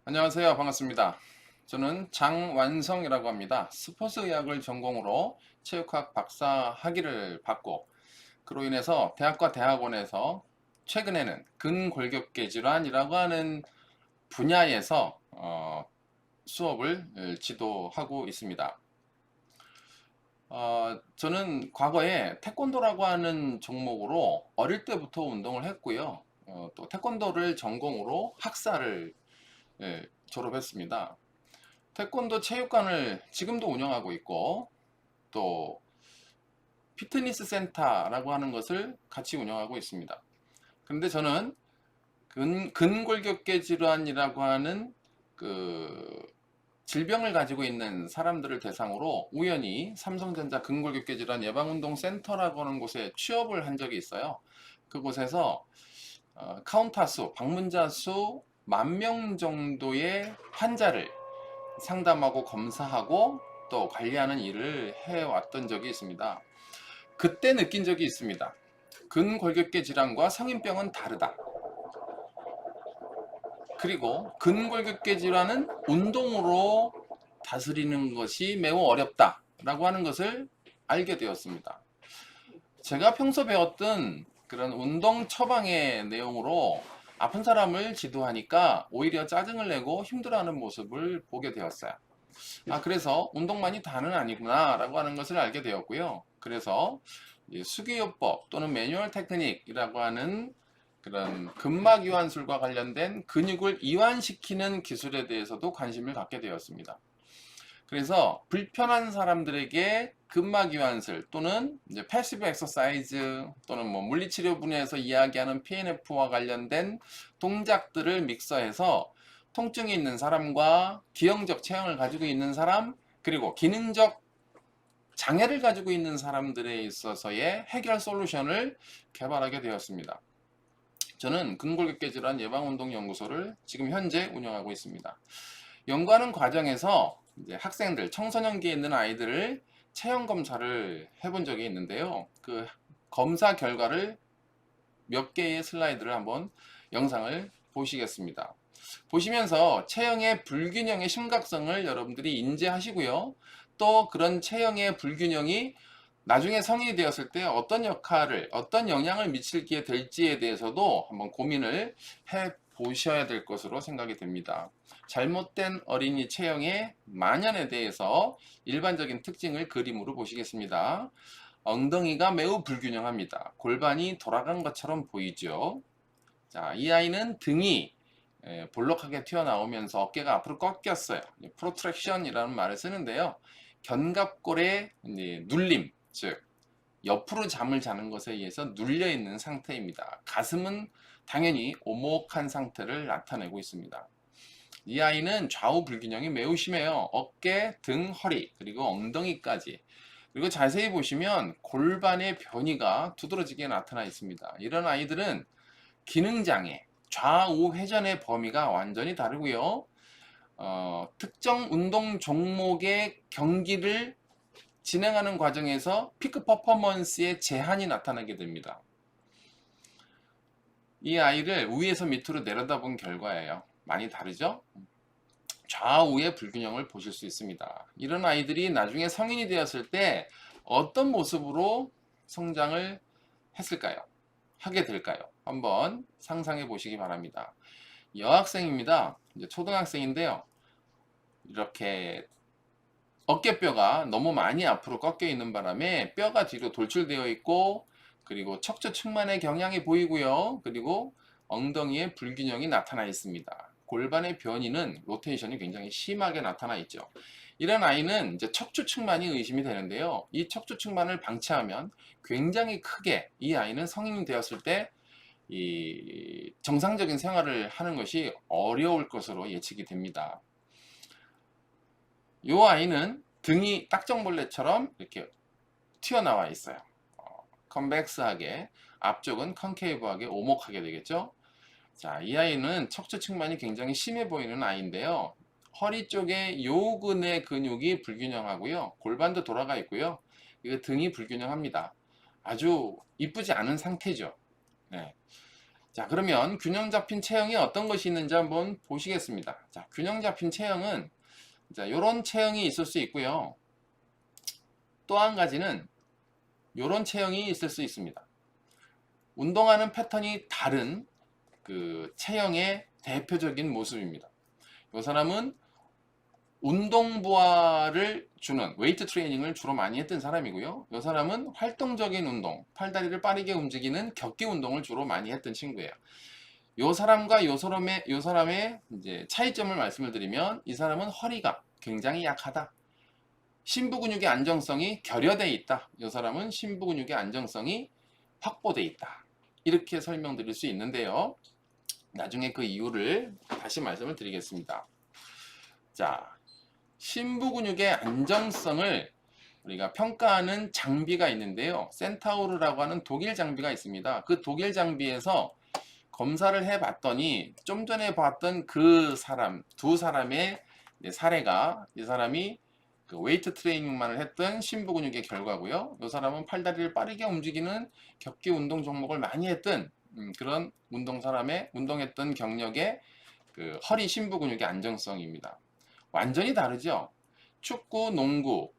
안녕하세요. 반갑습니다. 저는 장완성이라고 합니다. 스포츠의학을 전공으로 체육학 박사 학위를 받고 그로 인해서 대학과 대학원에서 최근에는 근골격계 질환이라고 하는 분야에서 수업을 지도하고 있습니다. 저는 과거에 태권도라고 하는 종목으로 어릴 때부터 운동을 했고요. 또 태권도를 전공으로 학사를 졸업했습니다. 태권도 체육관을 지금도 운영하고 있고 또 피트니스 센터라고 하는 것을 같이 운영하고 있습니다. 그런데 저는 근골격계 질환이라고 하는 그 질병을 가지고 있는 사람들을 대상으로 우연히 삼성전자 근골격계 질환 예방운동 센터라고 하는 곳에 취업을 한 적이 있어요. 그곳에서 카운터 수, 방문자 수 10,000명 정도의 환자를 상담하고 검사하고 또 관리하는 일을 해왔던 적이 있습니다. 그때 느낀 적이 있습니다. 근골격계 질환과 성인병은 다르다. 그리고 근골격계 질환은 운동으로 다스리는 것이 매우 어렵다 라고 하는 것을 알게 되었습니다. 제가 평소 배웠던 그런 운동 처방의 내용으로 아픈 사람을 지도하니까 오히려 짜증을 내고 힘들어하는 모습을 보게 되었어요. 그래서 운동만이 다는 아니구나 라고 하는 것을 알게 되었고요. 그래서 수기요법 또는 매뉴얼 테크닉이라고 하는 그런 근막 이완술과 관련된 근육을 이완시키는 기술에 대해서도 관심을 갖게 되었습니다. 그래서 불편한 사람들에게 근막 이완술 또는 이제 패시브 엑서사이즈 또는 뭐 물리치료 분야에서 이야기하는 PNF와 관련된 동작들을 믹서해서 통증이 있는 사람과 기형적 체형을 가지고 있는 사람 그리고 기능적 장애를 가지고 있는 사람들에 있어서의 해결 솔루션을 개발하게 되었습니다. 저는 근골격계 질환 예방운동연구소를 지금 현재 운영하고 있습니다. 연구하는 과정에서 이제 학생들, 청소년기에 있는 아이들을 체형 검사를 해본 적이 있는데요. 그 검사 결과를 몇 개의 슬라이드를 한번 영상을 보시겠습니다. 보시면서 체형의 불균형의 심각성을 여러분들이 인지하시고요. 또 그런 체형의 불균형이 나중에 성인이 되었을 때 어떤 역할을, 어떤 영향을 미치게 될지에 대해서도 한번 고민을 해 보셔야 될 것으로 생각이 됩니다. 잘못된 어린이 체형의 만연에 대해서 일반적인 특징을 그림으로 보시겠습니다. 엉덩이가 매우 불균형합니다. 골반이 돌아간 것처럼 보이죠. 자, 이 아이는 등이 볼록하게 튀어나오면서 어깨가 앞으로 꺾였어요. 프로트랙션이라는 말을 쓰는데요. 견갑골의 눌림, 즉 옆으로 잠을 자는 것에 의해서 눌려 있는 상태입니다. 가슴은 당연히 오목한 상태를 나타내고 있습니다. 이 아이는 좌우 불균형이 매우 심해요. 어깨, 등, 허리, 그리고 엉덩이까지. 그리고 자세히 보시면 골반의 변이가 두드러지게 나타나 있습니다. 이런 아이들은 기능장애, 좌우 회전의 범위가 완전히 다르고요. 특정 운동 종목의 경기를 진행하는 과정에서 피크 퍼포먼스에 제한이 나타나게 됩니다. 이 아이를 위에서 밑으로 내려다본 결과예요. 많이 다르죠? 좌우의 불균형을 보실 수 있습니다. 이런 아이들이 나중에 성인이 되었을 때 어떤 모습으로 성장을 했을까요? 하게 될까요? 한번 상상해 보시기 바랍니다. 여학생입니다. 이제 초등학생인데요. 이렇게 어깨뼈가 너무 많이 앞으로 꺾여 있는 바람에 뼈가 뒤로 돌출되어 있고 그리고 척추 측만의 경향이 보이고요. 그리고 엉덩이에 불균형이 나타나 있습니다. 골반의 변이는 로테이션이 굉장히 심하게 나타나 있죠. 이런 아이는 이제 척추 측만이 의심이 되는데요. 이 척추 측만을 방치하면 굉장히 크게 이 아이는 성인이 되었을 때 이 정상적인 생활을 하는 것이 어려울 것으로 예측이 됩니다. 이 아이는 등이 딱정벌레처럼 이렇게 튀어나와 있어요. 컨벡스하게, 앞쪽은 컨케이브하게 오목하게 되겠죠. 자, 이 아이는 척추 측만이 굉장히 심해 보이는 아이인데요. 허리 쪽에 요근의 근육이 불균형하고요. 골반도 돌아가 있고요. 이거 등이 불균형합니다. 아주 이쁘지 않은 상태죠. 네. 자, 그러면 균형 잡힌 체형이 어떤 것이 있는지 한번 보시겠습니다. 자, 균형 잡힌 체형은 자, 요런 체형이 있을 수 있고요. 또 한 가지는 요런 체형이 있을 수 있습니다. 운동하는 패턴이 다른 그 체형의 대표적인 모습입니다. 이 사람은 운동 부하를 주는 웨이트 트레이닝을 주로 많이 했던 사람이고요. 이 사람은 활동적인 운동, 팔다리를 빠르게 움직이는 격기 운동을 주로 많이 했던 친구예요. 이 사람과 요 사람의 이제 차이점을 말씀을 드리면, 이 사람은 허리가 굉장히 약하다. 심부 근육의 안정성이 결여되어 있다. 이 사람은 심부 근육의 안정성이 확보되어 있다. 이렇게 설명드릴 수 있는데요. 나중에 그 이유를 다시 말씀을 드리겠습니다. 자, 심부 근육의 안정성을 우리가 평가하는 장비가 있는데요. 센타우르라고 하는 독일 장비가 있습니다. 그 독일 장비에서 검사를 해봤더니 좀 전에 봤던 그 사람, 두 사람의 사례가, 이 사람이 그 웨이트 트레이닝만을 했던 심부 근육의 결과고요. 이 사람은 팔다리를 빠르게 움직이는 격기 운동 종목을 많이 했던 그런 운동했던 경력의 그 허리 심부 근육의 안정성입니다. 완전히 다르죠. 축구, 농구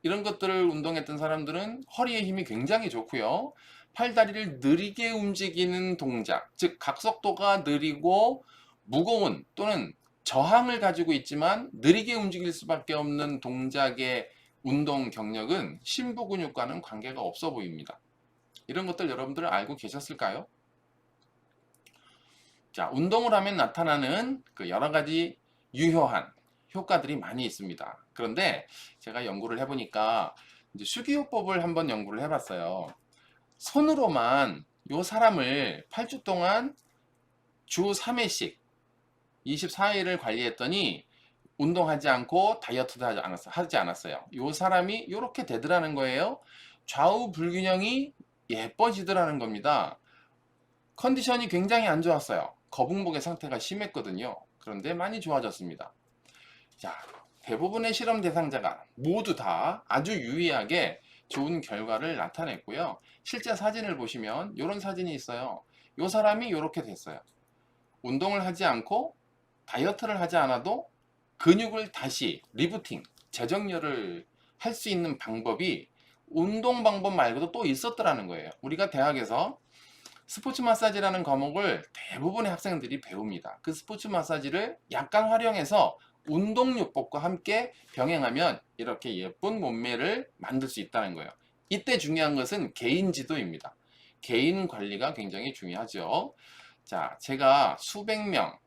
이런 것들을 운동했던 사람들은 허리의 힘이 굉장히 좋고요. 팔다리를 느리게 움직이는 동작, 즉 각속도가 느리고 무거운 또는 저항을 가지고 있지만 느리게 움직일 수밖에 없는 동작의 운동 경력은 심부 근육과는 관계가 없어 보입니다. 이런 것들 여러분들은 알고 계셨을까요? 자, 운동을 하면 나타나는 그 여러 가지 유효한 효과들이 많이 있습니다. 그런데 제가 연구를 해보니까 이제 수기요법을 한번 연구를 해봤어요. 손으로만 요 사람을 8주 동안 주 3회씩 24일을 관리했더니 운동하지 않고 다이어트도 하지 않았어요. 요 사람이 이렇게 되더라는 거예요. 좌우 불균형이 예뻐지더라는 겁니다. 컨디션이 굉장히 안 좋았어요. 거북목의 상태가 심했거든요. 그런데 많이 좋아졌습니다. 자, 대부분의 실험 대상자가 모두 다 아주 유의하게 좋은 결과를 나타냈고요. 실제 사진을 보시면 이런 사진이 있어요. 이 사람이 이렇게 됐어요. 운동을 하지 않고 다이어트를 하지 않아도 근육을 다시 리부팅, 재정렬을 할 수 있는 방법이 운동 방법 말고도 또 있었더라는 거예요. 우리가 대학에서 스포츠 마사지라는 과목을 대부분의 학생들이 배웁니다. 그 스포츠 마사지를 약간 활용해서 운동요법과 함께 병행하면 이렇게 예쁜 몸매를 만들 수 있다는 거예요. 이때 중요한 것은 개인 지도입니다. 개인 관리가 굉장히 중요하죠. 자, 제가 수백 명,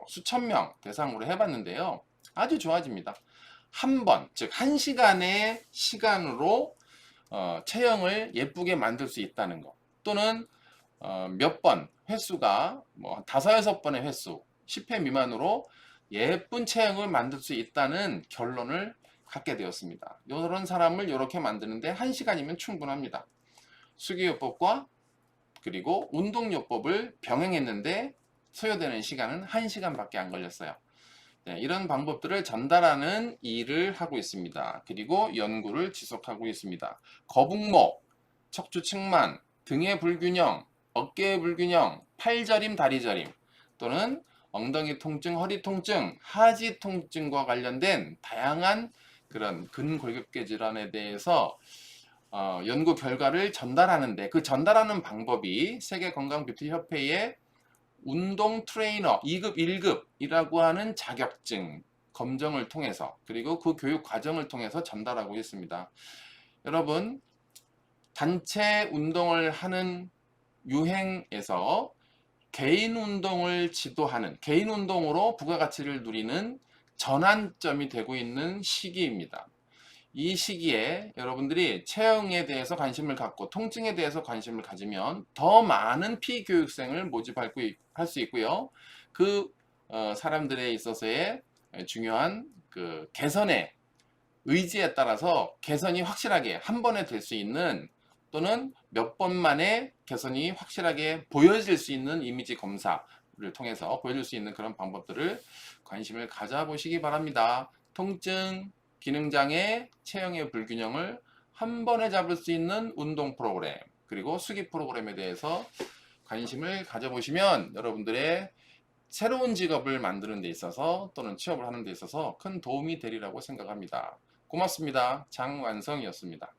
수천 명 대상으로 해봤는데요. 아주 좋아집니다. 한 번, 즉 1시간의 시간으로 체형을 예쁘게 만들 수 있다는 거. 또는 몇 번, 횟수가 뭐 5, 6번의 횟수, 10회 미만으로 예쁜 체형을 만들 수 있다는 결론을 갖게 되었습니다. 이런 사람을 이렇게 만드는데 1시간이면 충분합니다. 수기요법과 그리고 운동요법을 병행했는데 소요되는 시간은 1시간밖에 안 걸렸어요. 네, 이런 방법들을 전달하는 일을 하고 있습니다. 그리고 연구를 지속하고 있습니다. 거북목, 척추 측만, 등의 불균형, 어깨의 불균형, 팔저림, 다리저림 또는 엉덩이 통증, 허리 통증, 하지 통증과 관련된 다양한 그런 근골격계 질환에 대해서 연구 결과를 전달하는데, 그 전달하는 방법이 세계건강뷰티협회의 운동 트레이너 2급, 1급이라고 하는 자격증 검정을 통해서, 그리고 그 교육 과정을 통해서 전달하고 있습니다. 여러분, 단체 운동을 하는 유행에서 개인 운동을 지도하는, 개인 운동으로 부가가치를 누리는 전환점이 되고 있는 시기입니다. 이 시기에 여러분들이 체형에 대해서 관심을 갖고 통증에 대해서 관심을 가지면 더 많은 피교육생을 모집할 수 있고요. 그 사람들에 있어서의 중요한 그 개선의 의지에 따라서 개선이 확실하게 한 번에 될 수 있는, 또는 몇 번 만에 개선이 확실하게 보여질 수 있는 이미지 검사를 통해서 보여줄 수 있는 그런 방법들을 관심을 가져보시기 바랍니다. 통증, 기능장애, 체형의 불균형을 한 번에 잡을 수 있는 운동 프로그램, 그리고 수기 프로그램에 대해서 관심을 가져보시면 여러분들의 새로운 직업을 만드는 데 있어서 또는 취업을 하는 데 있어서 큰 도움이 되리라고 생각합니다. 고맙습니다. 장완성이었습니다.